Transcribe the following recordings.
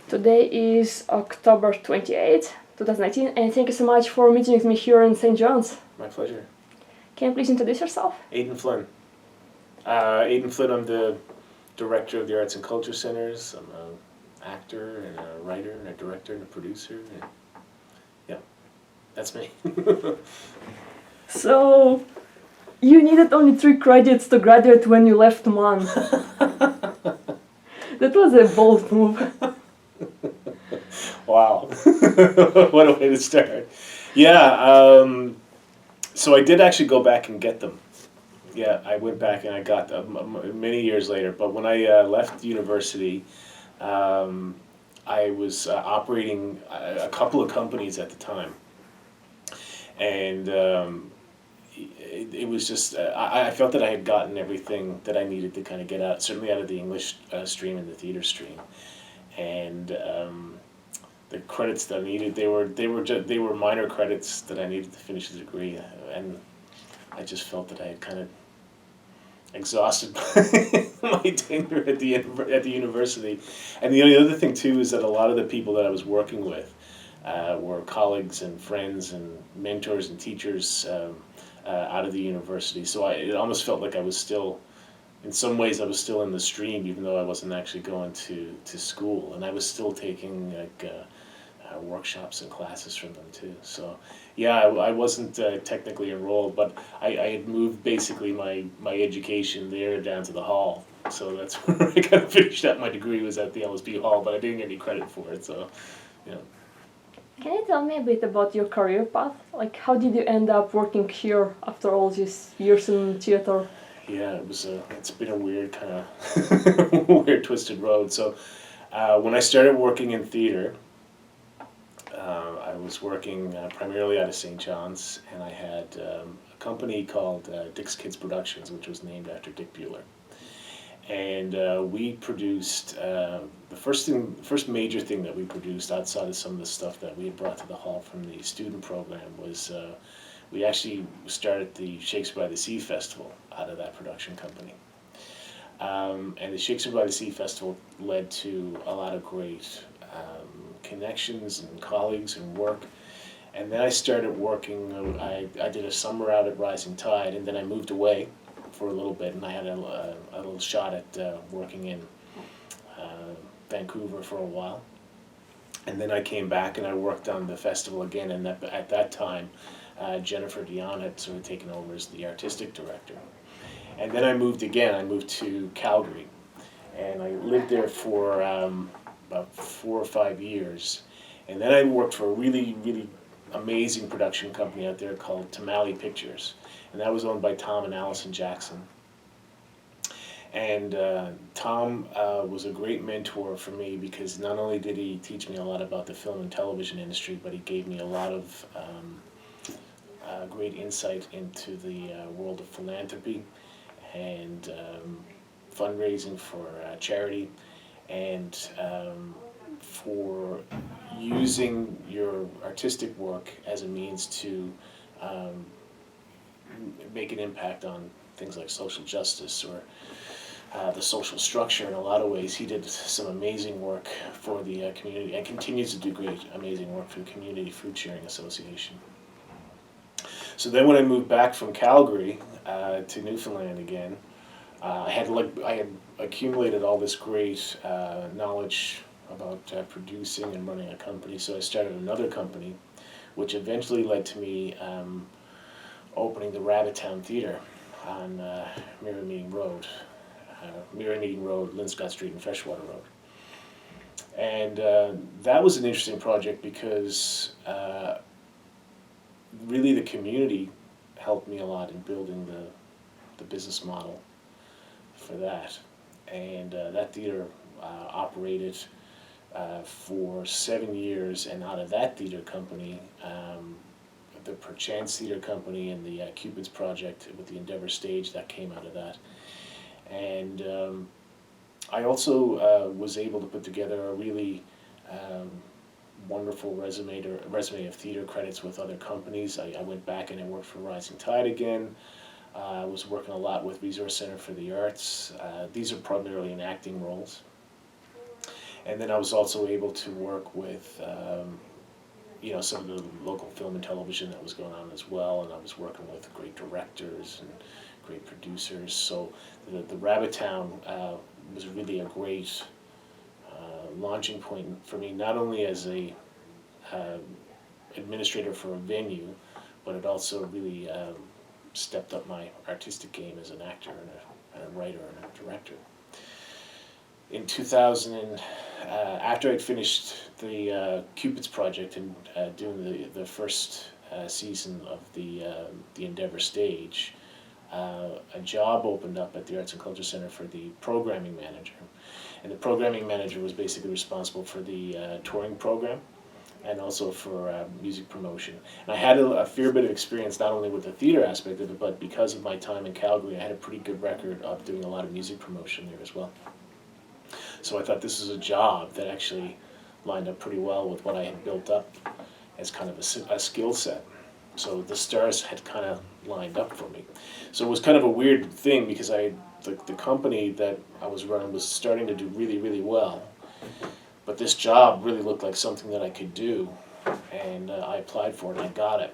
Today is October 28th, 2019, and thank you so much for meeting with me here in St. John's. My pleasure. Can you please introduce yourself? Aiden Flynn. Aiden Flynn, I'm the director of the Arts and Culture Centers. I'm an actor and a writer and a director and a producer. And yeah, that's me. So, you needed only 3 credits to graduate when you left MAN. That was a bold move. Wow. What a way to start. Yeah, so I did actually go back and get them. Yeah, I went back and I got them many years later. But when I left university, I was operating a couple of companies at the time. And it was just, I felt that I had gotten everything that I needed to kind of get out, certainly out of the English stream and the theater stream. And the credits that I needed, they were minor credits that I needed to finish the degree. And I just felt that I had kind of exhausted my tenure at the university. And the only other thing too is that a lot of the people that I was working with were colleagues and friends and mentors and teachers out of the university. So it almost felt like I was still, in some ways, I was still in the stream, even though I wasn't actually going to school, and I was still taking like workshops and classes from them too. So yeah, I wasn't technically enrolled, but I had moved basically my education there down to the hall. So that's where I kind of finished up my degree, was at the LSB hall, but I didn't get any credit for it. So yeah. Can you tell me a bit about your career path? Like, how did you end up working here after all these years in theater? Yeah, it's been a weird kind of weird twisted road. So when I started working in theater, I was working primarily out of St. John's, and I had a company called Dick's Kids Productions, which was named after Dick Bueller. And we produced the first major thing that we produced outside of some of the stuff that we had brought to the hall from the student program was we actually started the Shakespeare by the Sea Festival out of that production company. And the Shakespeare by the Sea Festival led to a lot of great connections and colleagues and work. And then I started working, I did a summer out at Rising Tide, and then I moved away for a little bit, and I had a little shot at working in Vancouver for a while. And then I came back and I worked on the festival again, and at that time Jennifer Dion had sort of taken over as the artistic director. And then I moved again, I moved to Calgary, and I lived there for about 4 or 5 years. And then I worked for a really, really amazing production company out there called Tamale Pictures. And that was owned by Tom and Allison Jackson. And Tom was a great mentor for me, because not only did he teach me a lot about the film and television industry, but he gave me a lot of great insight into the world of philanthropy and fundraising for charity, and for using your artistic work as a means to make an impact on things like social justice or the social structure. In a lot of ways, he did some amazing work for the community, and continues to do great, amazing work for the Community Food Sharing Association. So then when I moved back from Calgary to Newfoundland again, I had accumulated all this great knowledge about producing and running a company. So I started another company, which eventually led to me opening the Rabbittown Theatre on Mirror-Meeting Road, Linscott Street, and Freshwater Road. And that was an interesting project because really the community helped me a lot in building the business model for that. And that theater operated for 7 years, and out of that theater company, the Perchance Theater Company and the Cupid's Project with the Endeavour Stage, that came out of that. And I also was able to put together a really wonderful resume of theater credits with other companies. I went back and I worked for Rising Tide again. I was working a lot with Resource Center for the Arts. These are primarily in acting roles. And then I was also able to work with some of the local film and television that was going on as well, and I was working with great directors and great producers. So the Rabbit Town was really a great launching point for me, not only as a administrator for a venue, but it also really stepped up my artistic game as an actor and a writer and a director. In 2000, after I'd finished the Cupid's project and doing the first season of the Endeavour stage, a job opened up at the Arts and Culture Centre for the programming manager. And the programming manager was basically responsible for the touring program and also for music promotion. And I had a fair bit of experience not only with the theatre aspect of it, but because of my time in Calgary, I had a pretty good record of doing a lot of music promotion there as well. So I thought this was a job that actually lined up pretty well with what I had built up as kind of a skill set. So the stars had kind of lined up for me. So it was kind of a weird thing because the company that I was running was starting to do really, really well. But this job really looked like something that I could do, and I applied for it and I got it.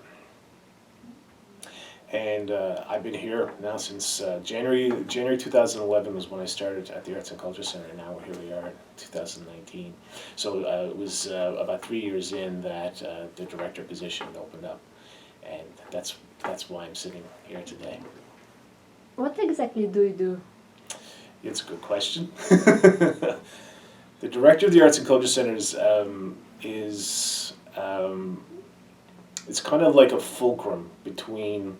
And I've been here now since January 2011 was when I started at the Arts and Culture Centre, and now here we are in 2019. So it was about 3 years in that the director position opened up, and that's why I'm sitting here today. What exactly do you do? It's a good question. The director of the Arts and Culture Centre is it's kind of like a fulcrum between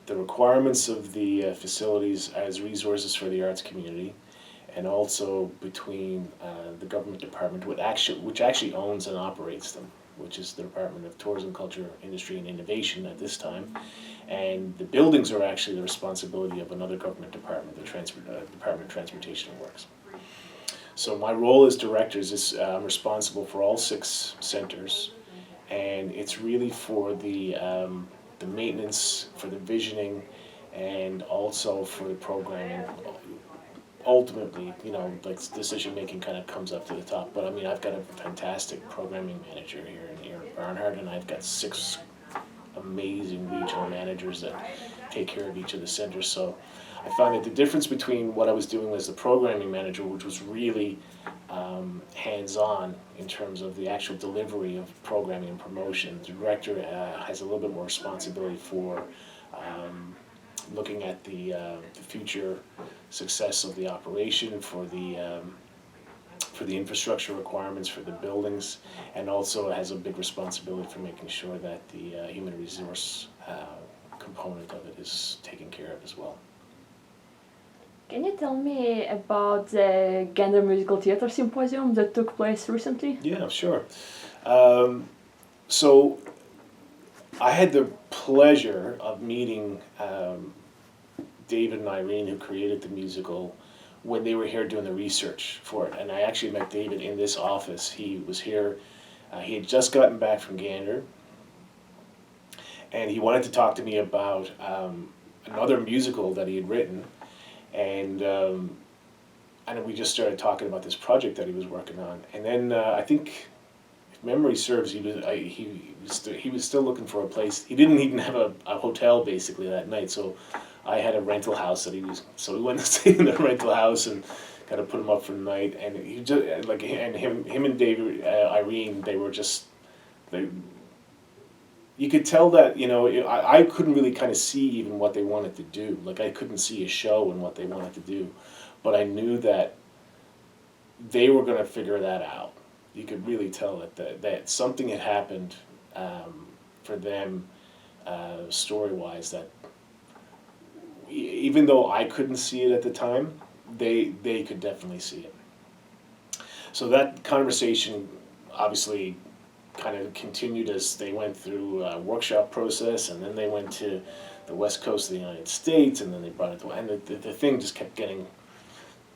the requirements of the facilities as resources for the arts community, and also between the government department, which actually owns and operates them, which is the Department of Tourism, Culture, Industry and Innovation at this time. And the buildings are actually the responsibility of another government department, the Department of Transportation and Works. So my role as director is I'm responsible for all 6 centers, and it's really for the maintenance, for the visioning, and also for the programming. Ultimately, like decision making kind of comes up to the top. But I mean, I've got a fantastic programming manager here in Barnhart, and I've got 6 amazing regional managers that take care of each of the centers. So I found that the difference between what I was doing as the programming manager, which was really hands-on in terms of the actual delivery of programming and promotion, the director has a little bit more responsibility for looking at the future success of the operation, for the infrastructure requirements for the buildings, and also has a big responsibility for making sure that the human resource component of it is taken care of as well. Can you tell me about the Gander Musical Theatre Symposium that took place recently? Yeah, sure. So I had the pleasure of meeting David and Irene, who created the musical, when they were here doing the research for it. And I actually met David in this office. He was here. He had just gotten back from Gander, and he wanted to talk to me about another musical that he had written. And we just started talking about this project that he was working on. And then I think, if memory serves, he was still looking for a place. He didn't even have a hotel basically that night, so I had a rental house so we went to stay in the rental house and kind of put him up for the night. And he just him and David, Irene, they were just you could tell that, I couldn't really kind of see even what they wanted to do. Like, I couldn't see a show and what they wanted to do. But I knew that they were going to figure that out. You could really tell that something had happened for them story-wise, that even though I couldn't see it at the time, they could definitely see it. So that conversation obviously kind of continued as they went through a workshop process, and then they went to the west coast of the United States, and then they brought it to, and the thing just kept getting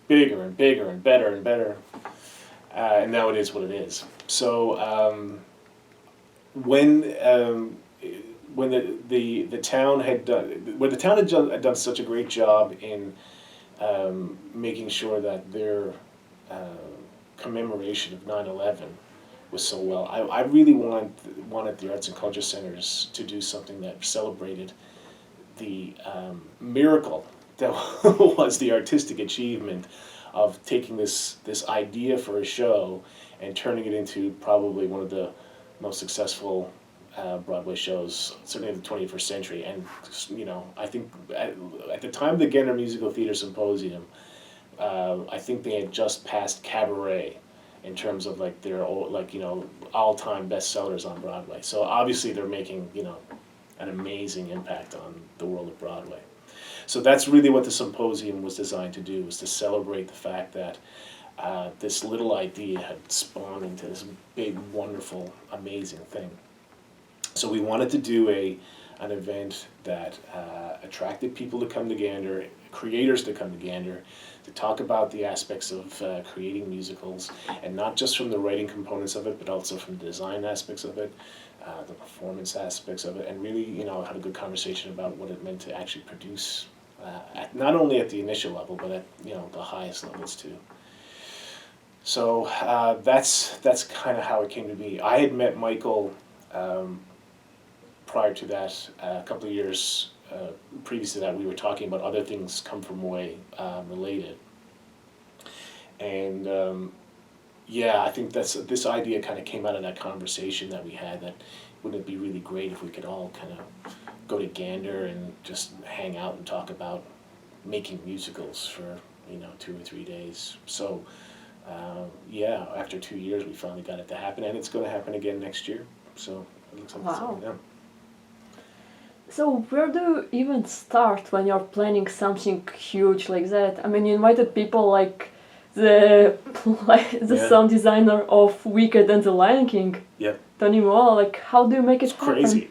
bigger and bigger and better and better, and now it is what it is. So when the town had done such a great job in making sure that their commemoration of 9/11 was so well. I really wanted the arts and culture centers to do something that celebrated the miracle that was the artistic achievement of taking this idea for a show and turning it into probably one of the most successful Broadway shows, certainly in the 21st century. And I think at the time of the Gander Musical Theatre Symposium, I think they had just passed Cabaret in terms of like their all-time bestsellers on Broadway. So obviously they're making an amazing impact on the world of Broadway. So that's really what the symposium was designed to do, was to celebrate the fact that this little idea had spawned into this big, wonderful, amazing thing. So we wanted to do an event that attracted people to come to Gander, creators to come to Gander, to talk about the aspects of creating musicals, and not just from the writing components of it, but also from the design aspects of it, the performance aspects of it, and really, had a good conversation about what it meant to actually produce, not only at the initial level, but at the highest levels too. So that's kind of how it came to be. I had met Michael prior to that, a couple of years previous to that. We were talking about other things come from way related, and I think this idea kind of came out of that conversation that we had, that wouldn't it be really great if we could all kind of go to Gander and just hang out and talk about making musicals for 2 or 3 days. So after 2 years we finally got it to happen, and it's going to happen again next year. So it looks like it's coming down. So where do you even start when you're planning something huge like that? I mean, you invited people like the sound designer of Wicked and the Lion King, Tony Moore. Like, how do you make it happen? It's crazy.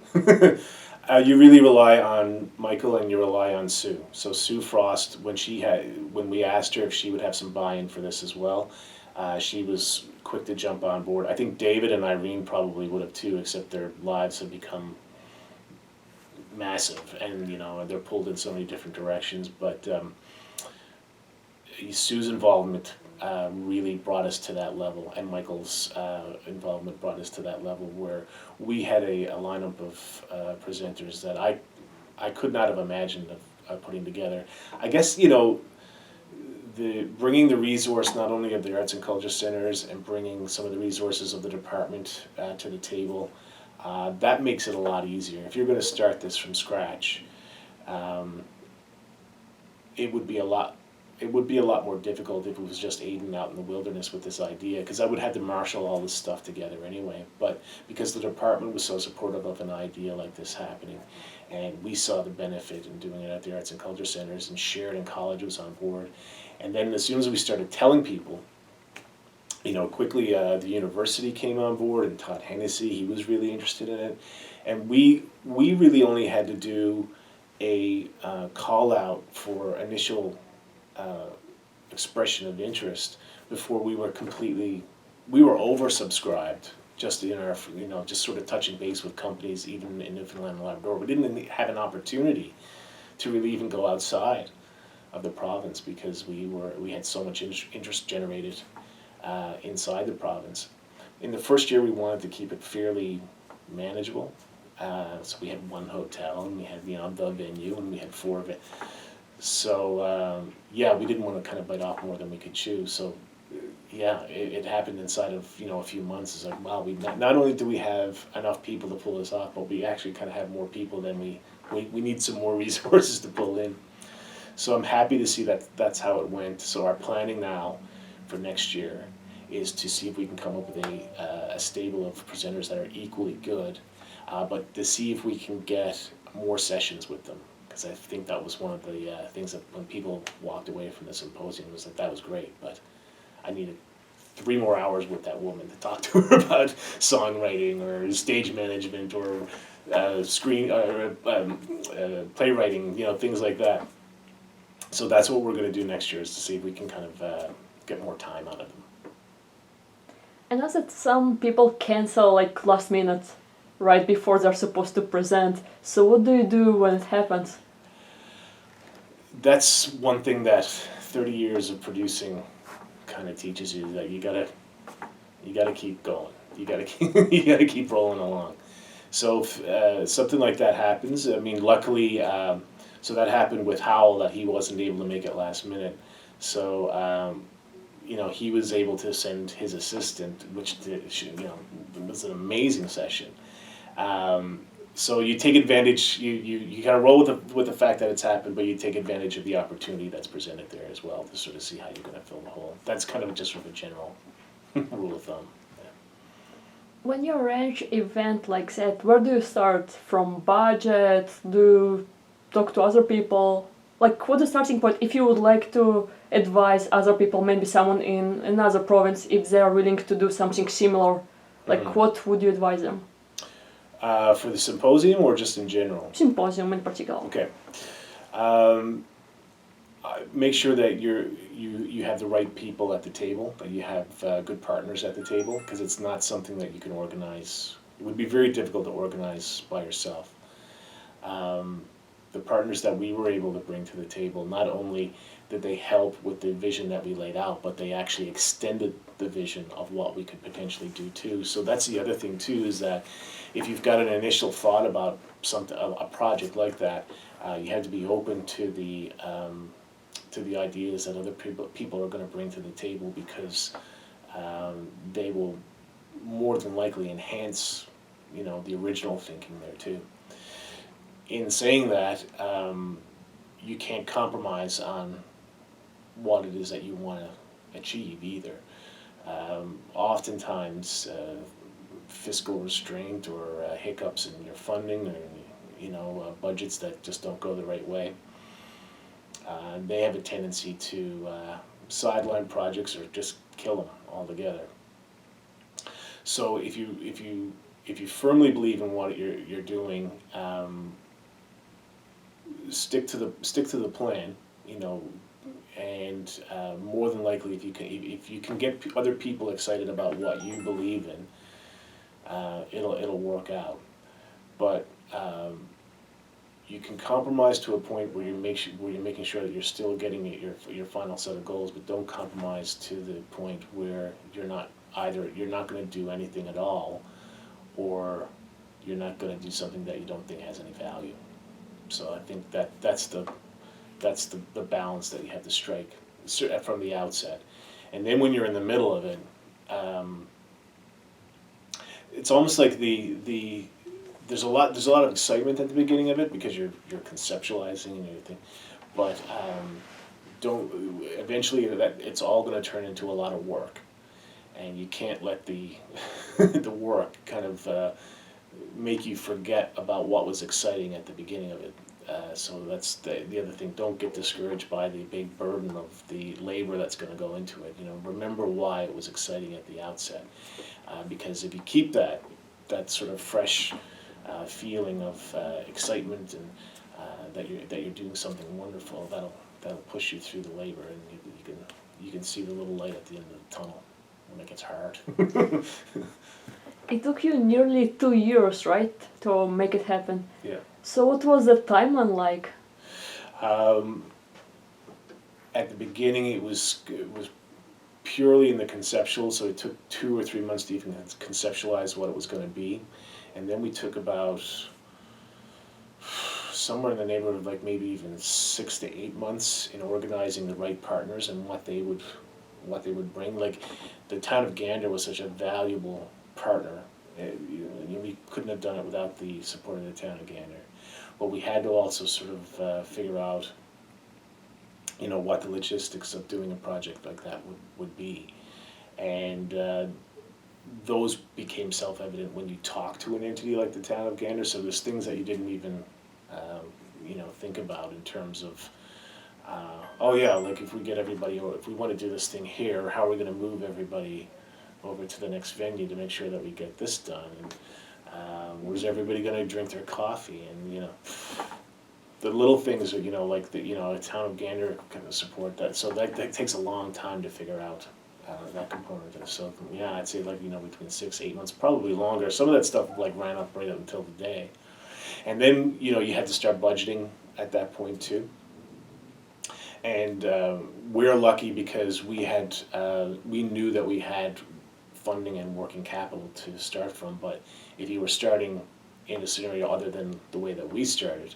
You really rely on Michael and you rely on Sue. So Sue Frost, when we asked her if she would have some buy-in for this as well, she was quick to jump on board. I think David and Irene probably would have too, except their lives have become massive, and they're pulled in so many different directions. But Sue's involvement really brought us to that level, and Michael's involvement brought us to that level where we had a lineup of presenters that I could not have imagined of putting together. I guess bringing the resource not only of the arts and culture centers and bringing some of the resources of the department to the table. That makes it a lot easier. If you're going to start this from scratch, it would be a lot more difficult if it was just Aiden out in the wilderness with this idea, because I would have to marshal all this stuff together anyway. But because the department was so supportive of an idea like this happening, and we saw the benefit in doing it at the arts and culture centers, and Sheridan College was on board, and then as soon as we started telling people, quickly the university came on board, and Todd Hennessy, he was really interested in it. And we really only had to do a call out for initial expression of interest before we were oversubscribed, just in our, just sort of touching base with companies even in Newfoundland and Labrador. We didn't have an opportunity to really even go outside of the province because we had so much interest generated inside the province. In the first year, we wanted to keep it fairly manageable. So we had one hotel, and we had the venue, and we had 4 of it. So we didn't want to kind of bite off more than we could chew. So it happened inside of a few months. It's like, wow, we not only do we have enough people to pull this off, but we actually kind of have more people than we need some more resources to pull in. So I'm happy to see that that's how it went. So our planning now for next year is to see if we can come up with a stable of presenters that are equally good, but to see if we can get more sessions with them, because I think that was one of the things that when people walked away from the symposium was that was great, but I needed 3 more hours with that woman to talk to her about songwriting or stage management or playwriting, things like that. So that's what we're going to do next year, is to see if we can kind of get more time out of them. I know that some people cancel like last minute, right before they're supposed to present. So what do you do when it happens? That's one thing that 30 years of producing kind of teaches you that you gotta keep going. You gotta keep, you gotta keep rolling along. So if something like that happens, I mean, luckily, so that happened with Howell, that he wasn't able to make it last minute. So you know, he was able to send his assistant, which did, you know, was an amazing session. So you take advantage, you kind of roll with the fact that it's happened, but you take advantage of the opportunity that's presented there as well to sort of see how you're going to fill the hole. That's kind of just sort of a general rule of thumb. Yeah. When you arrange event like that, where do you start? From budget? Do you talk to other people? Like, what's the starting point if you would like to advise other people, maybe someone in another province, if they are willing to do something similar? Like, what would you advise them? For the symposium or just in general? Symposium in particular. Okay. Make sure that you have the right people at the table, that you have good partners at the table, because it's not something that you can organize. It would be very difficult to organize by yourself. The partners that we were able to bring to the table, not only did they help with the vision that we laid out, but they actually extended the vision of what we could potentially do too. So that's the other thing too, is that if you've got an initial thought about something, a project like that, you have to be open to the ideas that other people are going to bring to the table, because they will more than likely enhance, you know, the original thinking there too. In saying that, you can't compromise on what it is that you want to achieve either. Oftentimes, fiscal restraint or hiccups in your funding, or you know, budgets that just don't go the right way, they have a tendency to sideline projects or just kill them altogether. So if you firmly believe in what you're doing, stick to the plan, you know, and more than likely, if you can get other people excited about what you believe in, it'll work out. But you can compromise to a point where you're making sure that you're still getting your final set of goals, but don't compromise to the point where you're not going to do anything at all, or you're not going to do something that you don't think has any value. So I think that's the balance that you have to strike from the outset. And then when you're in the middle of it, it's almost like there's a lot of excitement at the beginning of it, because you're conceptualizing and everything, but eventually it's all going to turn into a lot of work, and you can't let the the work kind of make you forget about what was exciting at the beginning of it. So that's the other thing. Don't get discouraged by the big burden of the labor that's going to go into it. You know, remember why it was exciting at the outset, because if you keep that sort of fresh feeling of excitement, and that you're doing something wonderful, that'll push you through the labor, and you can see the little light at the end of the tunnel when it gets hard. It took you nearly 2 years, right, to make it happen? Yeah. So what was the timeline like? At the beginning, it was purely in the conceptual, so it took 2 or 3 months to even conceptualize what it was going to be, and then we took about somewhere in the neighborhood of like maybe even 6 to 8 months in organizing the right partners and what they would bring. Like, the town of Gander was such a valuable partner. We couldn't have done it without the support of the town of Gander. But we had to also sort of figure out, you know, what the logistics of doing a project like that would be. And those became self-evident when you talk to an entity like the town of Gander. So there's things that you didn't even, you know, think about in terms of, oh yeah, like if we get everybody, or if we want to do this thing here, how are we going to move everybody over to the next venue to make sure that we get this done? And where's everybody going to drink their coffee? And, you know, the little things are, you know, like the, you know, a town of Gander kind of support that. So that takes a long time to figure out that component of it. So yeah, I'd say, like, you know, between 6, 8 months, probably longer. Some of that stuff like ran up right up until the day. And then, you know, you had to start budgeting at that point too. And we're lucky because we knew that we had funding and working capital to start from. But if you were starting in a scenario other than the way that we started,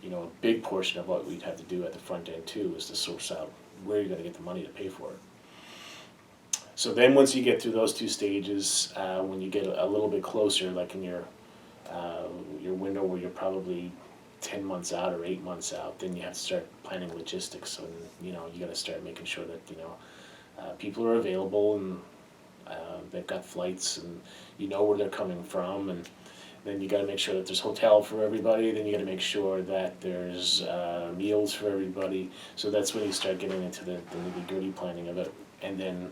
you know, a big portion of what we'd have to do at the front end too is to source out where you're going to get the money to pay for it. So then once you get through those two stages, when you get a little bit closer, like in your window where you're probably 10 months out or 8 months out, then you have to start planning logistics. So, you know, you got to start making sure that, you know, people are available and they've got flights and you know where they're coming from, and then you got to make sure that there's hotel for everybody. Then you got to make sure that there's meals for everybody. So that's when you start getting into the nitty-gritty planning of it. And then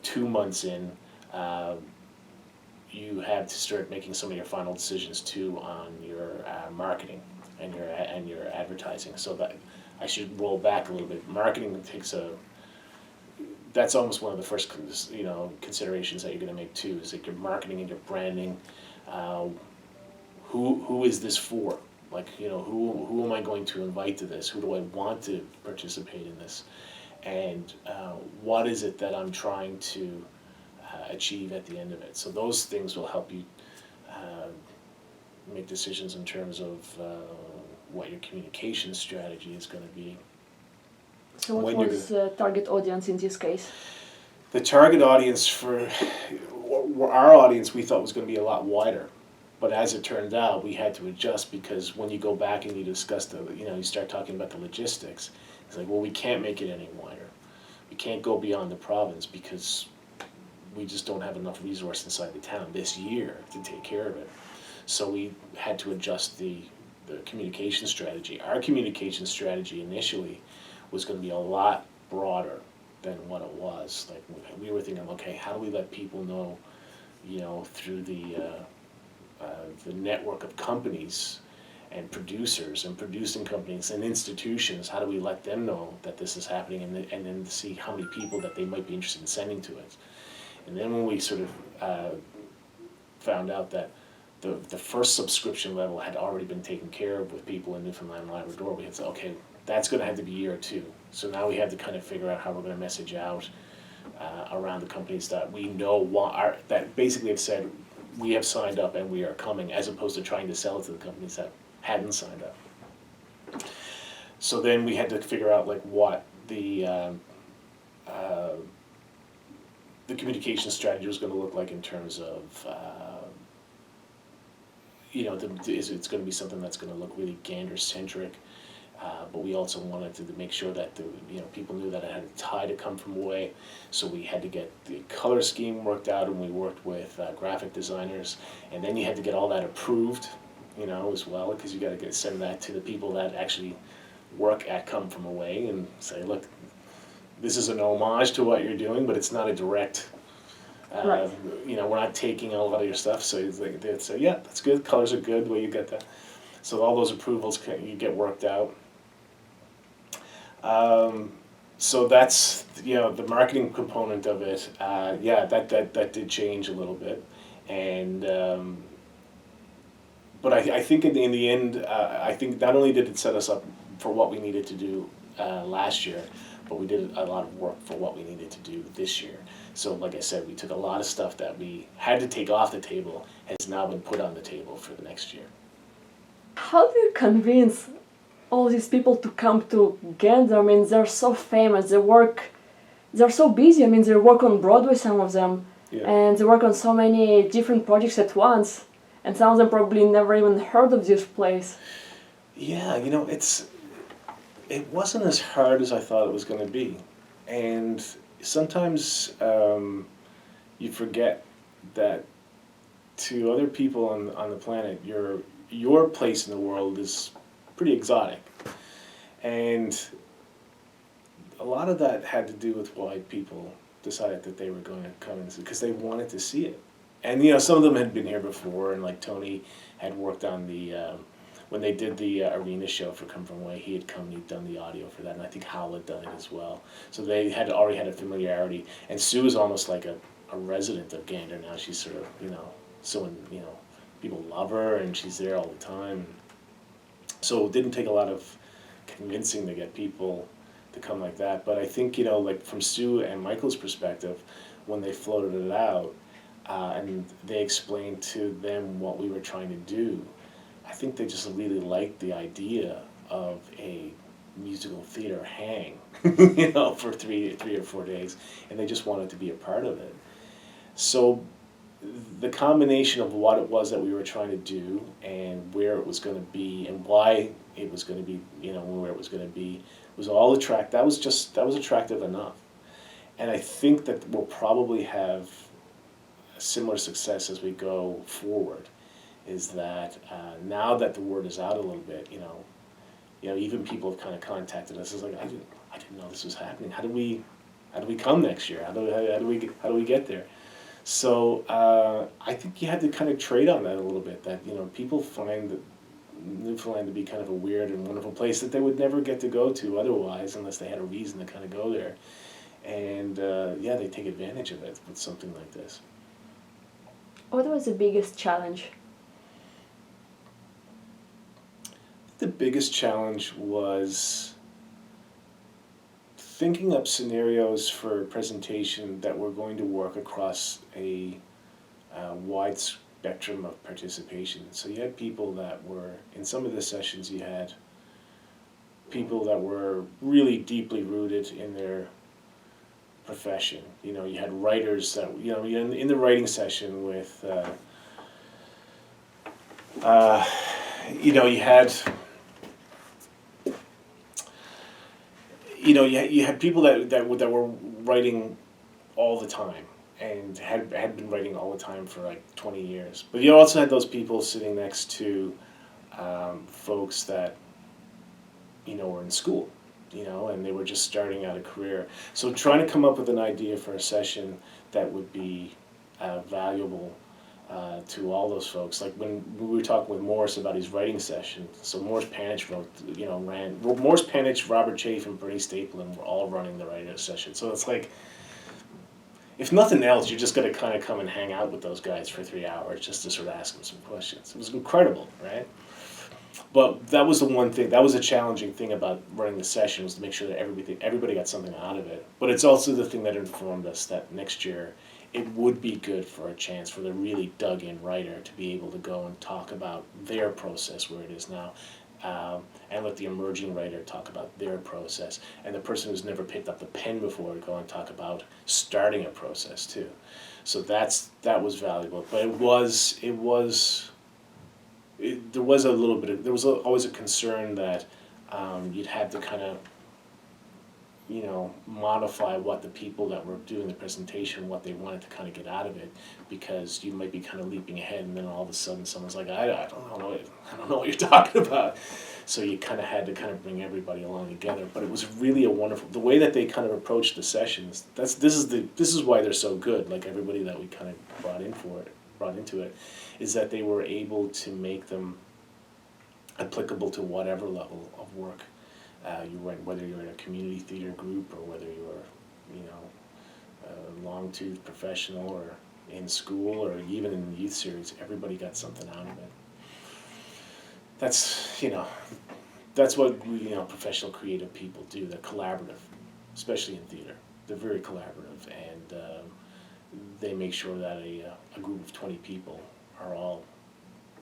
2 months in, you have to start making some of your final decisions too on your marketing and your advertising. So that I should roll back a little bit. Marketing that's almost one of the first considerations that you're going to make too, is like your marketing and your branding. Who is this for? Like, you know, who am I going to invite to this? Who do I want to participate in this? And what is it that I'm trying to achieve at the end of it? So those things will help you make decisions in terms of what your communication strategy is going to be. So what was the target audience in this case? The target audience for our audience we thought was going to be a lot wider. But as it turned out, we had to adjust, because when you go back and you discuss you start talking about the logistics, it's like, well, we can't make it any wider. We can't go beyond the province because we just don't have enough resource inside the town this year to take care of it. So we had to adjust the communication strategy. Our communication strategy initially was going to be a lot broader than what it was. Like, we were thinking, okay, how do we let people know, you know, through the network of companies and producers and producing companies and institutions, how do we let them know that this is happening, and then see how many people that they might be interested in sending to it. And then when we sort of found out that the first subscription level had already been taken care of with people in Newfoundland and Labrador, we had to say, okay, that's going to have to be year 2. So now we have to kind of figure out how we're going to message out around the companies that we know that basically have said, we have signed up and we are coming, as opposed to trying to sell it to the companies that hadn't signed up. So then we had to figure out like what the communication strategy was going to look like in terms of it's going to be something that's going to look really Gander centric, but we also wanted to make sure that people knew that it had a tie to come from away. So we had to get the color scheme worked out, and we worked with graphic designers, and then you had to get all that approved, as well, because you got to send that to the people that actually work at Come From Away and say, look, this is an homage to what you're doing, but it's not a direct. Right. We're not taking a lot of your stuff, so they'd say, yeah, that's good, colors are good, the way you get that. So all those approvals you get worked out. So that's the marketing component of it. That did change a little bit, and but I think in the end, I think not only did it set us up for what we needed to do last year, but we did a lot of work for what we needed to do this year. So like I said, we took a lot of stuff that we had to take off the table, has now been put on the table for the next year. How do you convince all these people to come to Gander? I mean, they're so famous, they're so busy. I mean, they work on Broadway, some of them, Yeah. and they work on so many different projects at once, and some of them probably never even heard of this place. Yeah, it wasn't as hard as I thought it was going to be. And sometimes you forget that to other people on the planet, your place in the world is pretty exotic. And a lot of that had to do with why people decided that they were going to come and see, because they wanted to see it. And some of them had been here before, and like Tony had worked on when they did the arena show for Come From Away, he had come and he'd done the audio for that, and I think Hal had done it as well. So they had already had a familiarity, and Sue is almost like a resident of Gander now. She's sort of, people love her, and she's there all the time. So it didn't take a lot of convincing to get people to come like that. But I think, you know, like from Stu and Michael's perspective, when they floated it out, and they explained to them what we were trying to do, I think they just really liked the idea of a musical theater hang, you know, for three or 4 days, and they just wanted to be a part of it. So the combination of what it was that we were trying to do and where it was going to be and why it was going to be, you know, where it was going to be, was all attract. That was attractive enough, and I think that we'll probably have a similar success as we go forward. Is that now that the word is out a little bit, you know, even people have kind of contacted us. It's like I didn't know this was happening. How do we come next year? How do we get there? So I think you had to kind of trade on that a little bit. That, you know, people find that Newfoundland to be kind of a weird and wonderful place that they would never get to go to otherwise, unless they had a reason to kind of go there. And yeah, they take advantage of it with something like this. What was the biggest challenge? The biggest challenge was thinking up scenarios for a presentation that were going to work across a wide spectrum of participation. So you had people that were, in some of the sessions you had people that were really deeply rooted in their profession. You know, you had writers that, you know, in the writing session with, you know, you had... You know, you had people that were writing all the time and had been writing all the time for like 20 years. But you also had those people sitting next to folks that, you know, were in school, you know, and they were just starting out a career. So trying to come up with an idea for a session that would be valuable to all those folks. Like when we were talking with Morris about his writing session, so Morris Panich Morris Panich, Robert Chafe, and Bernie Stapleton were all running the writing session. So it's like, if nothing else, you're just going to kind of come and hang out with those guys for 3 hours just to sort of ask them some questions. It was incredible, right? But that was the one thing, that was a challenging thing about running the session, was to make sure that everybody got something out of it. But it's also the thing that informed us that next year it would be good for a chance for the really dug-in writer to be able to go and talk about their process where it is now, and let the emerging writer talk about their process, and the person who's never picked up the pen before to go and talk about starting a process too. So that was valuable, but there was a little bit of, there was always a concern that you'd have to kind of, you know, modify what the people that were doing the presentation, what they wanted to kind of get out of it, because you might be kind of leaping ahead, and then all of a sudden someone's like, I don't know what you're talking about. So you kind of had to kind of bring everybody along together. But it was really a wonderful, the way that they kind of approached the sessions. This is why they're so good. Like everybody that we kind of brought into it, is that they were able to make them applicable to whatever level of work. Whether you're in a community theater group or whether you're, you know, a long-tooth professional or in school or even in the youth series, everybody got something out of it. That's, you know, that's what, you know, professional creative people do. They're collaborative, especially in theater. They're very collaborative, and they make sure that a group of 20 people are all,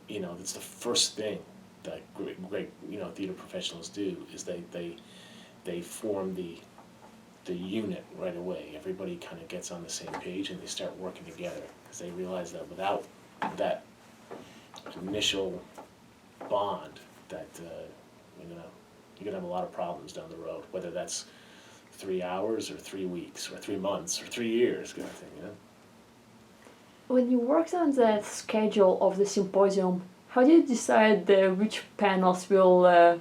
you know, that's the first thing that great you know, theater professionals do, is they form the unit right away. Everybody kind of gets on the same page and they start working together, because they realize that without that initial bond, that you're gonna have a lot of problems down the road, whether that's 3 hours or 3 weeks or 3 months or 3 years kind of thing, you know. When you worked on the schedule of the symposium, how do you decide which panels will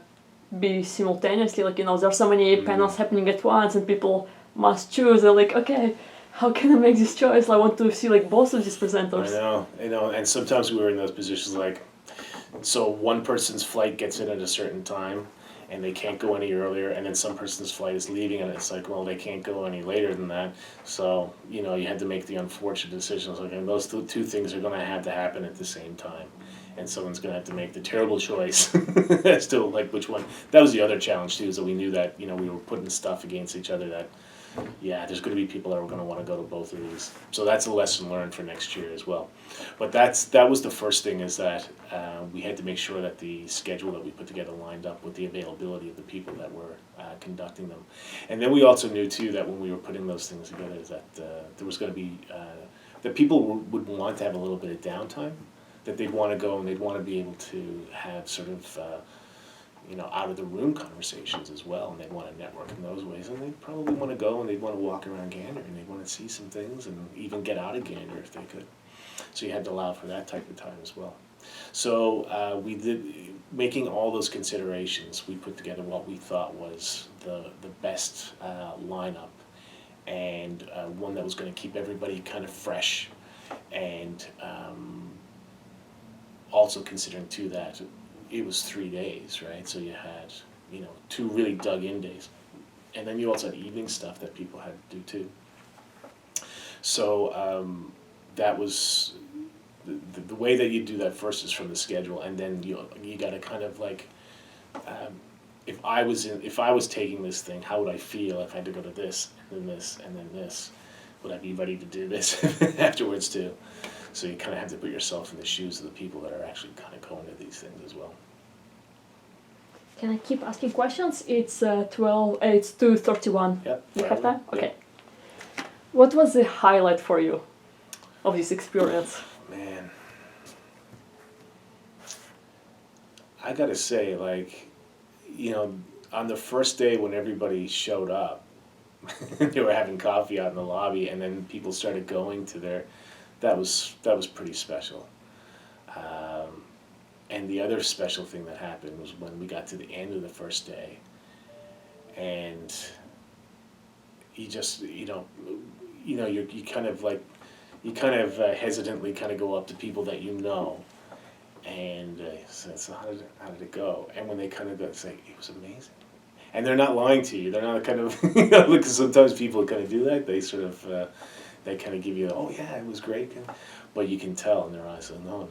be simultaneously? Like, you know, there's so many panels happening at once and people must choose. They're like, okay, how can I make this choice? I want to see like both of these presenters. I know, and sometimes we were in those positions, like, so one person's flight gets in at a certain time, and they can't go any earlier, and then some person's flight is leaving, and it's like, well, they can't go any later than that. So, you know, you had to make the unfortunate decisions. Like, and those two things are going to have to happen at the same time, and someone's going to have to make the terrible choice as to like which one. That was the other challenge too, is that we knew that, you know, we were putting stuff against each other that, yeah, there's going to be people that are going to want to go to both of these. So that's a lesson learned for next year as well. But that was the first thing, is that we had to make sure that the schedule that we put together lined up with the availability of the people that were conducting them. And then we also knew too that when we were putting those things together, is that there was going to be, that people would want to have a little bit of downtime, that they'd want to go and they'd want to be able to have sort of, you know, out of the room conversations as well, and they'd want to network in those ways, and they'd probably want to go and they'd want to walk around Gander, and they'd want to see some things and even get out of Gander if they could. So you had to allow for that type of time as well. So we did, making all those considerations, we put together what we thought was the best lineup, and one that was going to keep everybody kind of fresh, and also considering too that it was 3 days, right? So you had, you know, 2 really dug-in days, and then you also had evening stuff that people had to do too. So that was the way that you do that first is from the schedule, and then you got to kind of like, if I was taking this thing, how would I feel if I had to go to this and then this and then this? Would I be ready to do this afterwards too? So you kind of have to put yourself in the shoes of the people that are actually kind of going to these things as well. Can I keep asking questions? It's 2:31. Yep. You have time? Yep. Okay. What was the highlight for you of this experience? Man, I gotta say, like, you know, on the first day when everybody showed up, they were having coffee out in the lobby, and then people started going to their, that was pretty special. And the other special thing that happened was when we got to the end of the first day, and you just, you kind of like, you kind of hesitantly kind of go up to people that you know, and say, so how did it go? And when they kind of go, say, it was amazing. And they're not lying to you. They're not kind of, you know, because sometimes people kind of do that. They sort of, they kind of give you, oh yeah, it was great. But you can tell in their eyes, so, no,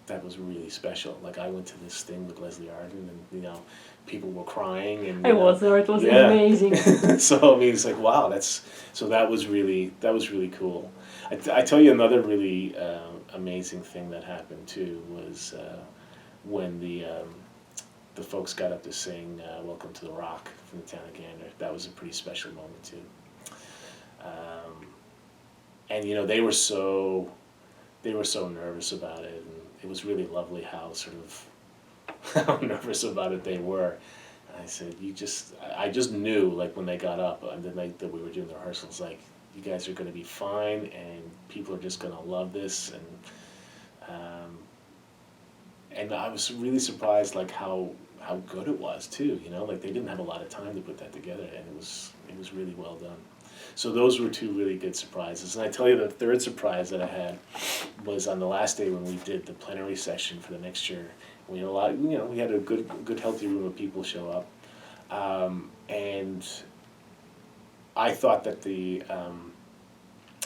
that was really special. Like, I went to this thing with Leslie Arden, and, you know, people were crying, and I was there. It was amazing. So I mean, it's like, wow, that was really cool. I tell you another really amazing thing that happened too was when the folks got up to sing "Welcome to the Rock" from the town of Gander. That was a pretty special moment too. And you know, they were so nervous about it, and it was really lovely how sort of how nervous about it they were. And I said, I just knew, like, when they got up on the night that we were doing the rehearsals, like, you guys are going to be fine, and people are just going to love this. And I was really surprised, like, how good it was too. You know, like, they didn't have a lot of time to put that together, and it was really well done. So those were 2 really good surprises. And I tell you, the third surprise that I had was on the last day when we did the plenary session for the next year. We had a lot, you know, we had a good healthy room of people show up, and I thought that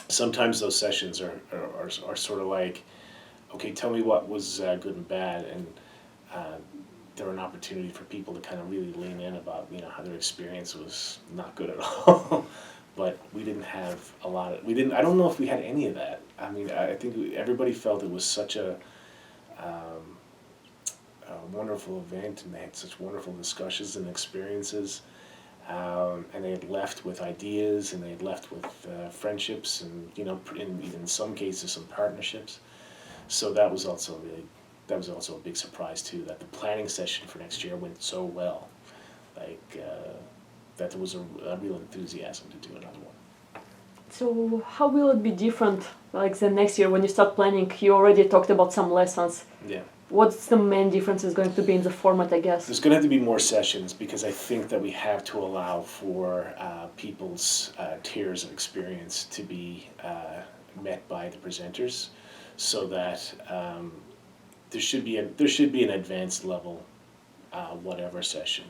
sometimes those sessions are sort of like, okay, tell me what was good and bad, and they're an opportunity for people to kind of really lean in about, you know, how their experience was not good at all. But we didn't have a lot of, I don't know if we had any of that. I mean, I think everybody felt it was such a wonderful event, and they had such wonderful discussions and experiences, and they had left with ideas, and they had left with friendships, and, you know, in some cases some partnerships. So that was also a big surprise too, that the planning session for next year went so well, like that there was a real enthusiasm to do another one. So how will it be different, like, the next year when you start planning? You already talked about some lessons. Yeah. What's the main difference is going to be in the format, I guess? There's going to have to be more sessions, because I think that we have to allow for people's tiers of experience to be met by the presenters, so that there should be an advanced level whatever session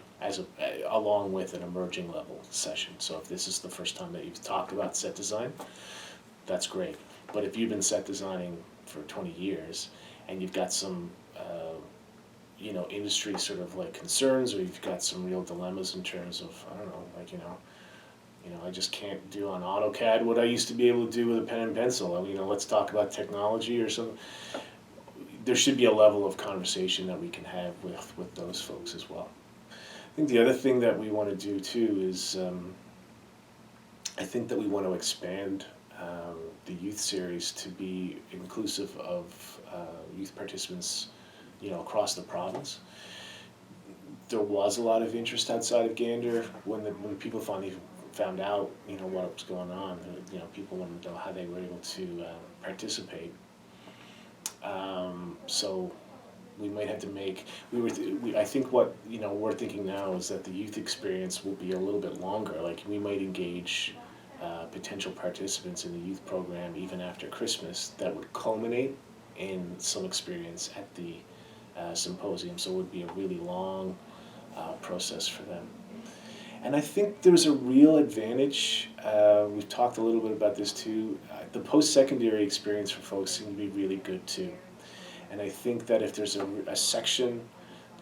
along with an emerging level session. So if this is the first time that you've talked about set design, that's great. But if you've been set designing for 20 years and you've got some industry sort of like concerns, or you've got some real dilemmas in terms of, I don't know, like, I just can't do on AutoCAD what I used to be able to do with a pen and pencil. I mean, let's talk about technology or something. There should be a level of conversation that we can have with those folks as well. I think the other thing that we want to do too is I think that we want to expand the youth series to be inclusive of youth participants, across the province. There was a lot of interest outside of Gander when people finally found out, what was going on. People wanted to know how they were able to participate. So we might have to make. I think what we're thinking now is that the youth experience will be a little bit longer. Like we might engage potential participants in the youth program even after Christmas. That would culminate in some experience at the symposium. So it would be a really long process for them. And I think there's a real advantage. We've talked a little bit about this too. The post-secondary experience for folks seems to be really good too. And I think that if there's a section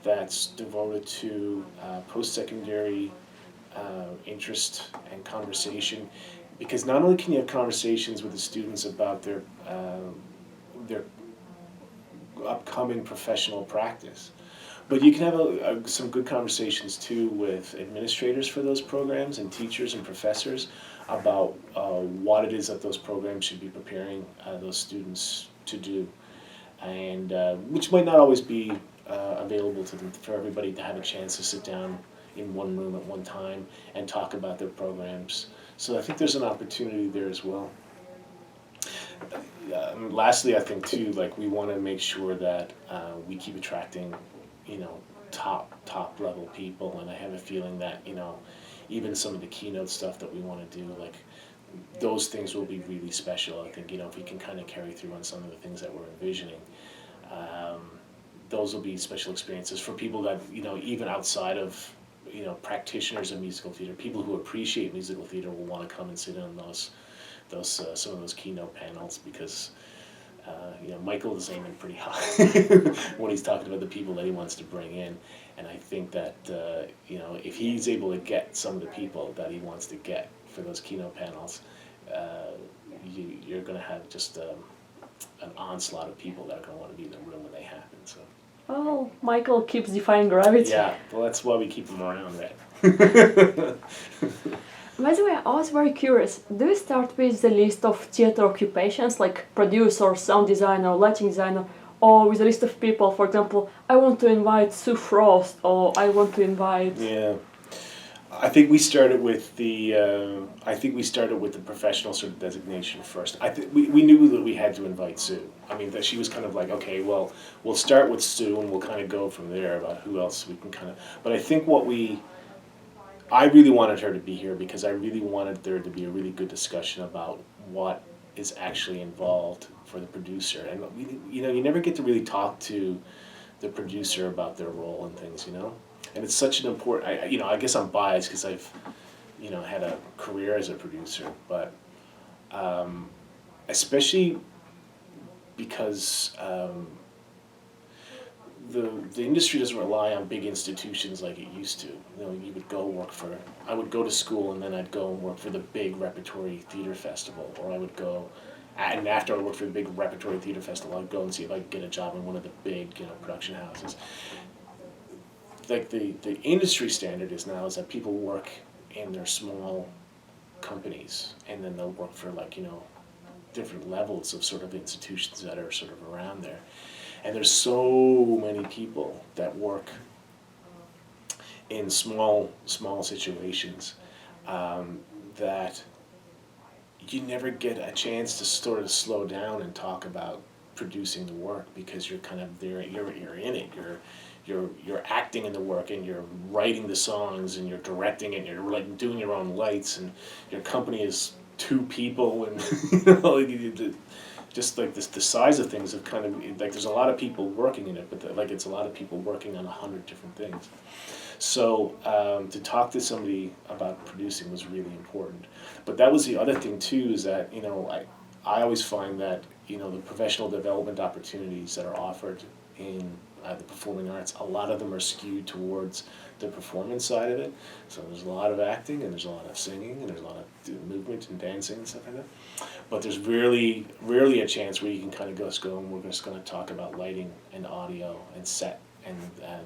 that's devoted to post-secondary interest and conversation, because not only can you have conversations with the students about their upcoming professional practice, but you can have some good conversations too with administrators for those programs and teachers and professors about what it is that those programs should be preparing those students to do, and which might not always be available to them, for everybody to have a chance to sit down in one room at one time and talk about their programs. So I think there's an opportunity there as well. Lastly, I think too, like we want to make sure that we keep attracting top level people, and I have a feeling that even some of the keynote stuff that we want to do, like those things will be really special. I think if we can kind of carry through on some of the things that we're envisioning, those will be special experiences for people that even outside of practitioners of musical theater, people who appreciate musical theater will want to come and sit in on those some of those keynote panels, because Michael is aiming pretty high when he's talking about the people that he wants to bring in, and I think that if he's able to get some of the people that he wants to get for those keynote panels, you're going to have just an onslaught of people that are going to want to be in the room when they happen. So. Oh, Michael keeps defying gravity. Yeah, well, that's why we keep him around, right? By the way, I was very curious. Do you start with the list of theater occupations, like producer, sound designer, lighting designer, or with a list of people? For example, I want to invite Sue Frost, or I want to invite. Yeah, I think we started with the professional sort of designation first. We knew that we had to invite Sue. I mean, that she was kind of like, okay, well, we'll start with Sue and we'll kind of go from there about who else we can kind of. But I think I really wanted her to be here because I really wanted there to be a really good discussion about what is actually involved for the producer. And you never get to really talk to the producer about their role and things, And it's such an important. I guess I'm biased because I've, had a career as a producer, but especially because. The industry doesn't rely on big institutions like it used to. You would go work for. I would go to school and then I'd go and work for the big repertory theater festival, or I would go, and after I worked for the big repertory theater festival, I'd go and see if I could get a job in one of the big, production houses. Like the industry standard is that people work in their small companies, and then they'll work for different levels of sort of institutions that are sort of around there. And there's so many people that work in small situations that you never get a chance to sort of slow down and talk about producing the work, because you're kind of there. You're in it. You're acting in the work, and you're writing the songs, and you're directing it. And you're like doing your own lights, and your company is 2 people, and just like the size of things have kind of, like there's a lot of people working in it, but like it's a lot of people working on 100 different things. So to talk to somebody about producing was really important. But that was the other thing too, is that, you know, I always find that, you know, the professional development opportunities that are offered in the performing arts, a lot of them are skewed towards the performance side of it. So there's a lot of acting, and there's a lot of singing, and there's a lot of movement and dancing and stuff like that. But there's rarely a chance where you can kind of go, and we're just going to talk about lighting and audio and set and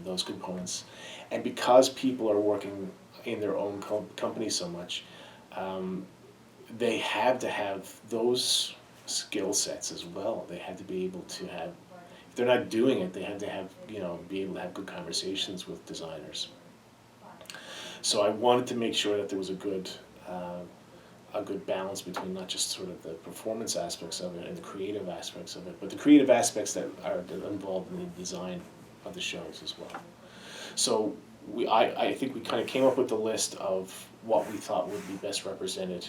those components. And because people are working in their own company so much, they have to have those skill sets as well. They have to be able to have, if they're not doing it, they have to have, you know, be able to have good conversations with designers. So I wanted to make sure that there was a good balance between not just sort of the performance aspects of it and the creative aspects of it, but the creative aspects that are involved in the design of the shows as well. So I think we kind of came up with the list of what we thought would be best represented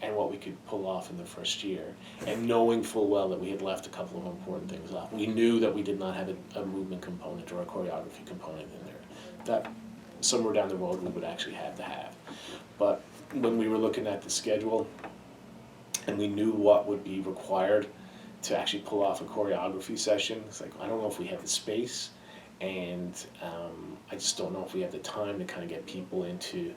and what we could pull off in the first year, and knowing full well that we had left a couple of important things off. We knew that we did not have a movement component or a choreography component in there. That somewhere down the road we would actually have to have. But when we were looking at the schedule and we knew what would be required to actually pull off a choreography session, it's like, I don't know if we have the space, and I just don't know if we have the time to kind of get people into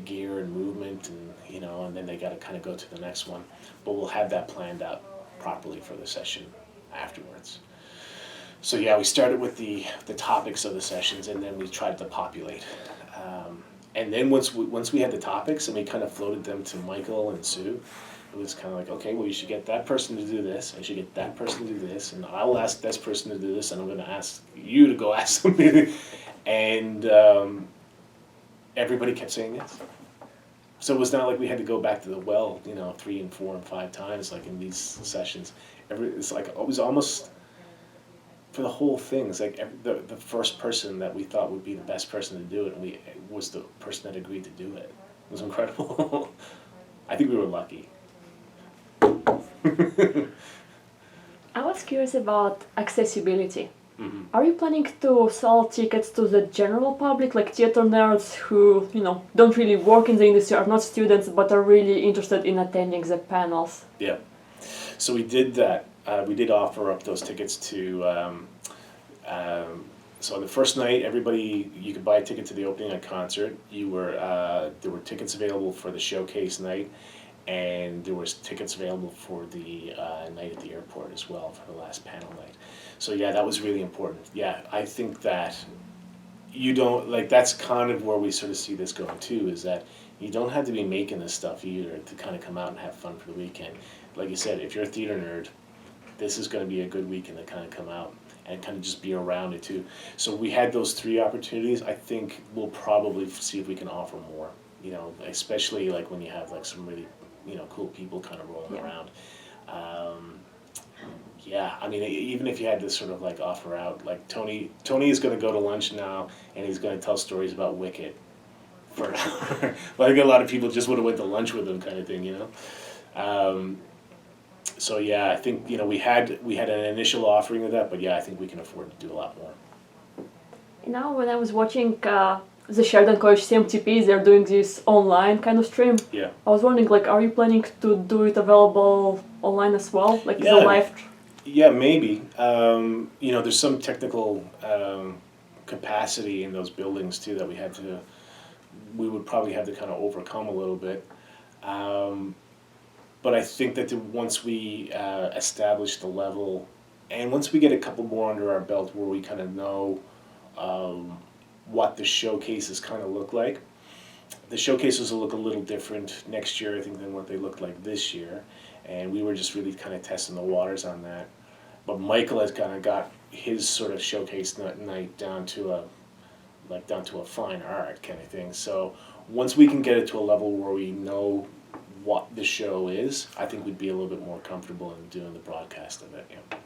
gear and movement, and you know, and then they got to kind of go to the next one. But we'll have that planned out properly for the session afterwards. So yeah, we started with the topics of the sessions, and then we tried to populate. And then once we had the topics and we kind of floated them to Michael and Sue, it was kind of like, okay, well, you should get that person to do this, and you should get that person to do this, and I'll ask this person to do this, and I'm going to ask you to go ask them. And everybody kept saying yes. So it was not like we had to go back to the well, you know, 3 and 4 and 5 times like in these sessions. It's like it was almost, for the whole thing, it's like the first person that we thought would be the best person to do it, was the person that agreed to do it. It was incredible. I think we were lucky. I was curious about accessibility. Mm-hmm. Are you planning to sell tickets to the general public, like theater nerds who, you know, don't really work in the industry, are not students, but are really interested in attending the panels? Yeah. So we did that. We did offer up those tickets to, so on the first night, everybody, you could buy a ticket to the opening night concert. There were tickets available for the showcase night, and there was tickets available for the night at the airport as well, for the last panel night. So yeah, that was really important. Yeah, I think that you don't, like, that's kind of where we sort of see this going too, is that you don't have to be making this stuff either to kind of come out and have fun for the weekend. Like you said, if you're a theater nerd, this is going to be a good weekend to kind of come out and kind of just be around it too. So we had those 3 opportunities. I think we'll probably see if we can offer more, you know, especially like when you have like some really, you know, cool people kind of rolling around. Yeah, I mean, even if you had to sort of like offer out, like Tony is going to go to lunch now, and he's going to tell stories about Wicked for an hour. Like a lot of people just would have went to lunch with him, kind of thing, you know. So yeah, I think, you know, we had an initial offering of that, but yeah, I think we can afford to do a lot more. You know, when I was watching the Sheridan College CMTP, they're doing this online kind of stream. Yeah. I was wondering, like, are you planning to do it available online as well, like the live? Yeah, maybe. You know, there's some technical capacity in those buildings too that we would probably have to kind of overcome a little bit. But I think that once we establish the level, and once we get a couple more under our belt where we kind of know what the showcases kind of look like, the showcases will look a little different next year, I think, than what they looked like this year. And we were just really kind of testing the waters on that. But Michael has kind of got his sort of showcase night down to a fine art kind of thing. So once we can get it to a level where we know what the show is, I think we'd be a little bit more comfortable in doing the broadcast of it. Yeah.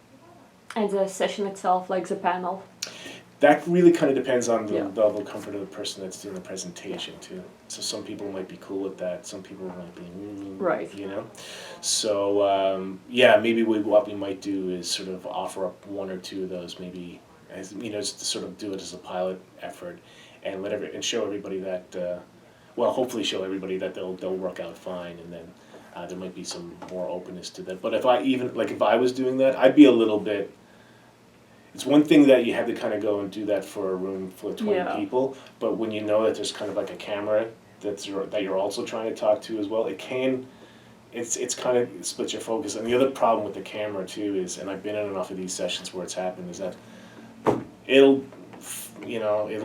And the session itself, like the panel? that really kind of depends on the Yeah. level of comfort of the person that's doing the presentation too. So some people might be cool with that. Some people might be, Right. you know. So yeah, maybe what we might do is sort of offer up one or two of those, maybe as just to sort of do it as a pilot effort, and and show everybody that. Well, hopefully show everybody that they'll work out fine, and then there might be some more openness to that. But if I was doing that, I'd be a little bit. It's one thing that you have to kind of go and do that for a room full of 20 Yeah. people, but when you know that there's kind of like a camera that you're also trying to talk to as well, it's kind of splits your focus. And the other problem with the camera too is, and I've been in enough of these sessions where it's happened, is that it'll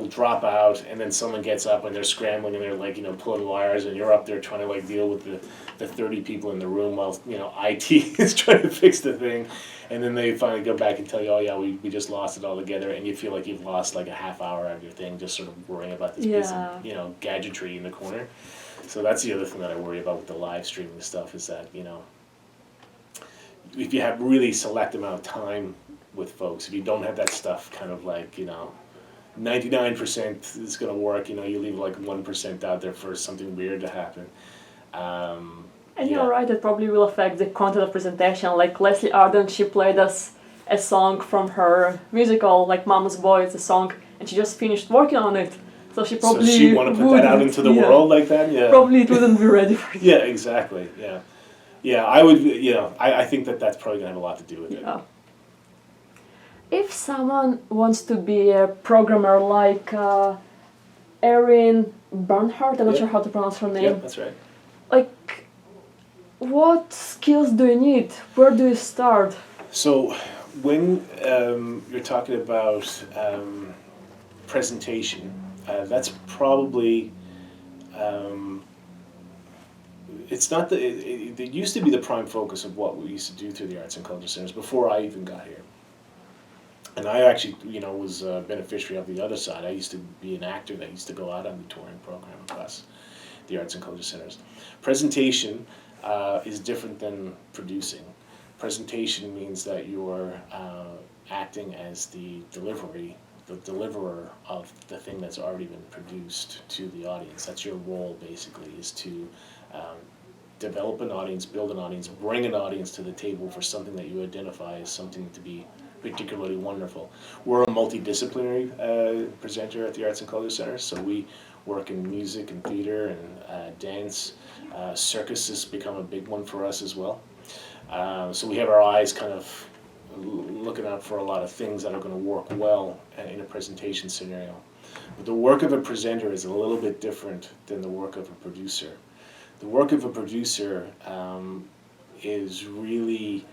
drop out, and then someone gets up and they're scrambling and they're like, pulling wires, and you're up there trying to like deal with the 30 people in the room while, IT is trying to fix the thing. And then they finally go back and tell you, oh yeah, we just lost it all together, and you feel like you've lost like a half hour out of your thing just sort of worrying about this piece of, gadgetry in the corner. So that's the other thing that I worry about with the live streaming stuff, is that, if you have really select amount of time with folks, if you don't have that stuff kind of like, 99% is going to work, you leave like 1% out there for something weird to happen. And you're right, it probably will affect the content of presentation. Like Leslie Arden, she played us a song from her musical, like Mama's Boy, it's a song, and she just finished working on it. So she probably So she want to put that out into the world like that? Yeah. Probably it wouldn't be ready for it. Yeah, exactly, yeah. Yeah, I would, I think that's probably going to have a lot to do with it. Yeah. If someone wants to be a programmer like Erin Bernhardt, I'm not sure how to pronounce her name. Yeah, that's right. Like, what skills do you need? Where do you start? So, when you're talking about presentation, that's probably, it's not it used to be the prime focus of what we used to do through the Arts and Culture Centers before I even got here. And I actually, was a beneficiary of the other side. I used to be an actor that used to go out on the touring program across the Arts and Culture Centers. Presentation is different than producing. Presentation means that you're acting as the deliverer of the thing that's already been produced to the audience. That's your role, basically, is to develop an audience, build an audience, bring an audience to the table for something that you identify as something to be particularly wonderful. We're a multidisciplinary presenter at the Arts and Culture Center, so we work in music and theater and dance. Circus has become a big one for us as well. So we have our eyes kind of looking out for a lot of things that are going to work well in a presentation scenario. But the work of a presenter is a little bit different than the work of a producer. The work of a producer is really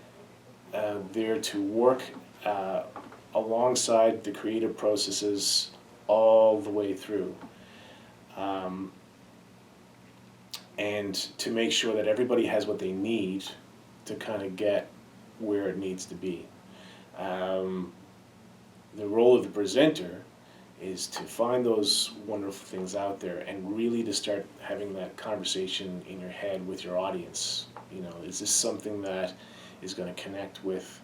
there to work alongside the creative processes all the way through, and to make sure that everybody has what they need to kind of get where it needs to be. The role of the presenter is to find those wonderful things out there and really to start having that conversation in your head with your audience. Is this something that is going to connect with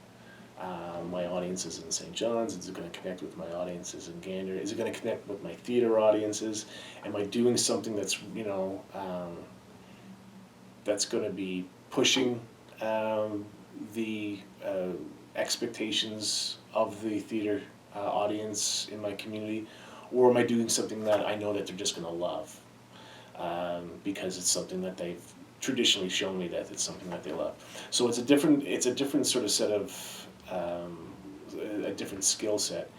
my audiences in St. John's? Is it going to connect with my audiences in Gander? Is it going to connect with my theater audiences? Am I doing something that's that's going to be pushing the expectations of the theater audience in my community, or am I doing something that I know that they're just going to love because it's something that they've traditionally shown me that it's something that they love? So it's a different sort of set of a different skill set.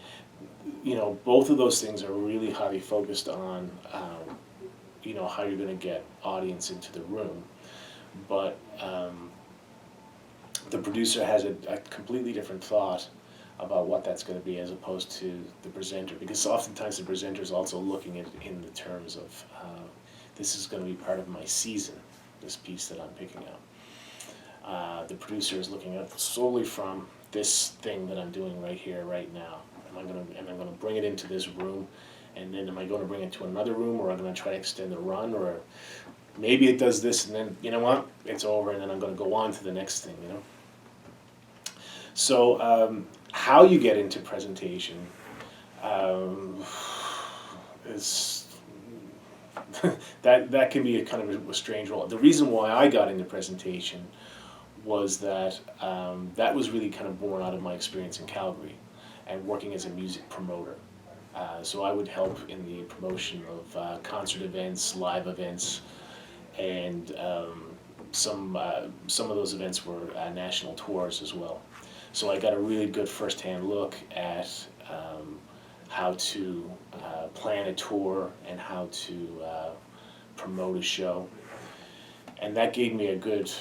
Both of those things are really highly focused on how you're going to get audience into the room, but the producer has a completely different thought about what that's going to be as opposed to the presenter, because oftentimes the presenter is also looking at it in the terms of this is going to be part of my season, this piece that I'm picking up. The producer is looking at it solely from this thing that I'm doing right here, right now. I'm going to bring it into this room, and then am I going to bring it to another room, or I'm going to try to extend the run, or maybe it does this, and then, you know what, it's over, and then I'm going to go on to the next thing, So how you get into presentation Um, it's that can be a kind of a strange role. The reason why I got into presentation was that that was really kind of born out of my experience in Calgary and working as a music promoter. So I would help in the promotion of concert events, live events, and some of those events were national tours as well. So I got a really good first-hand look at how to plan a tour and how to promote a show, and that gave me a good.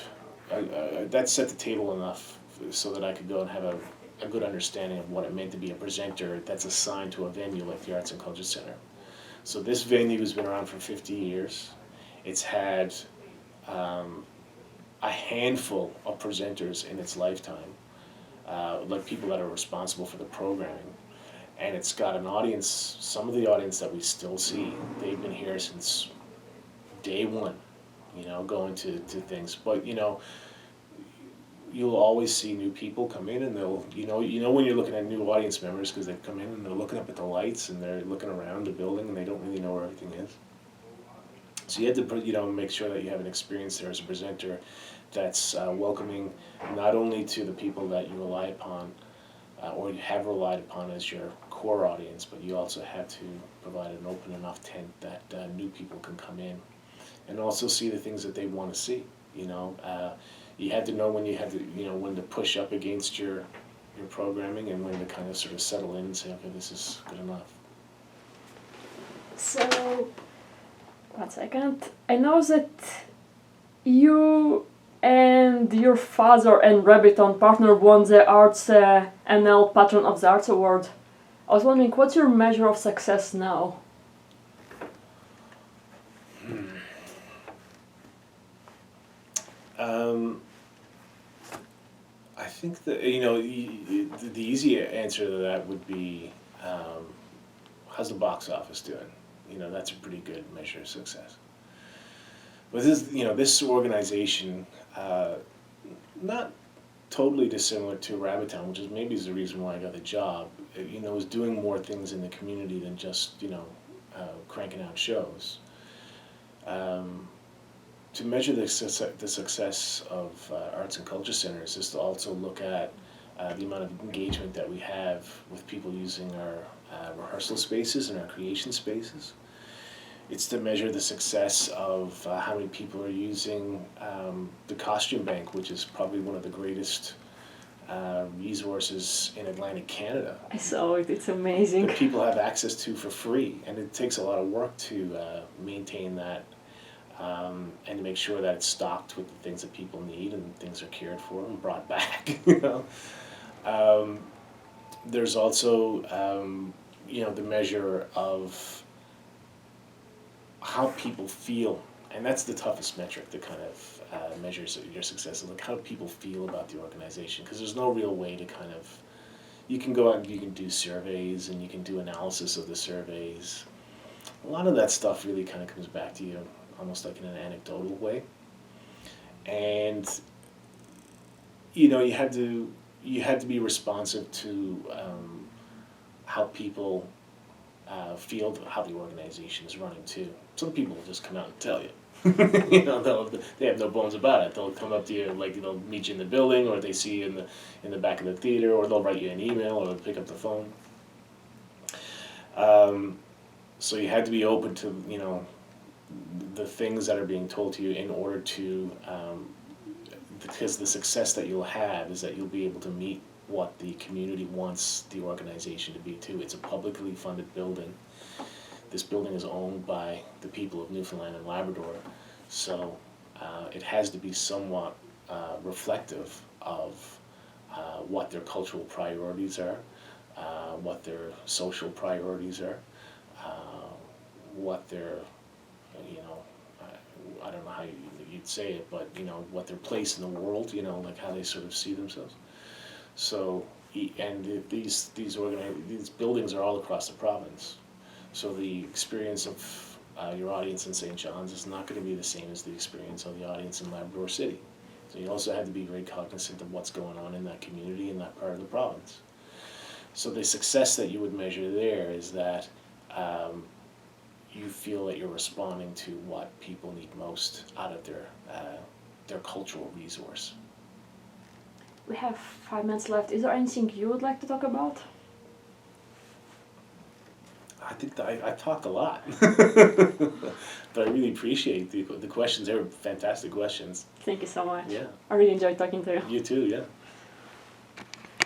That set the table enough so that I could go and have a good understanding of what it meant to be a presenter that's assigned to a venue like the Arts and Culture Center. So this venue has been around for 50 years. It's had a handful of presenters in its lifetime, like people that are responsible for the programming. And it's got an audience, some of the audience that we still see, they've been here since day one, going to things. But, you'll always see new people come in and they'll, when you're looking at new audience members because they've come in and they're looking up at the lights and they're looking around the building and they don't really know where everything is. So you have to, make sure that you have an experience there as a presenter that's welcoming not only to the people that you rely upon or you have relied upon as your core audience, but you also have to provide an open enough tent that new people can come in and also see the things that they want to see. You had to know when you had to, when to push up against your programming and when to kind of sort of settle in and say, okay, this is good enough. So, 1 second. I know that you and your father and Rabbiton partner won the Arts NL Patron of the Arts Award. I was wondering, what's your measure of success now? I think that, the easy answer to that would be, how's the box office doing? That's a pretty good measure of success. But this organization, not totally dissimilar to Rabbitown, which is maybe the reason why I got the job, is doing more things in the community than just, cranking out shows. To measure the success of arts and culture centers is to also look at the amount of engagement that we have with people using our rehearsal spaces and our creation spaces. It's to measure the success of how many people are using the costume bank, which is probably one of the greatest resources in Atlantic Canada. I saw it, it's amazing. That people have access to for free, and it takes a lot of work to maintain that. And to make sure that it's stocked with the things that people need and things are cared for and brought back. There's also the measure of how people feel, and that's the toughest metric that kind of measures your success, like how people feel about the organization, because there's no real way to kind of, you can go out and you can do surveys and you can do analysis of the surveys. A lot of that stuff really kind of comes back to you almost like in an anecdotal way, and you had to be responsive to how people feel how the organization is running too. Some people will just come out and tell you. They have no bones about it. They'll come up to you, like they'll meet you in the building, or they see you in the back of the theater, or they'll write you an email, or they'll pick up the phone. So you had to be open to the things that are being told to you in order to, because the success that you'll have is that you'll be able to meet what the community wants the organization to be too. It's a publicly funded building. This building is owned by the people of Newfoundland and Labrador, so it has to be somewhat reflective of what their cultural priorities are, what their social priorities are, what their I don't know how you'd say it, but what their place in the world, like how they sort of see themselves. So, and these buildings are all across the province. So the experience of your audience in St. John's is not going to be the same as the experience of the audience in Labrador City. So you also have to be very cognizant of what's going on in that community in that part of the province. So the success that you would measure there is that you feel that you're responding to what people need most out of their cultural resource. We have 5 minutes left. Is there anything you would like to talk about? I think that I talked a lot, but I really appreciate the questions. They were fantastic questions. Thank you so much. Yeah. I really enjoyed talking to you. You too, yeah.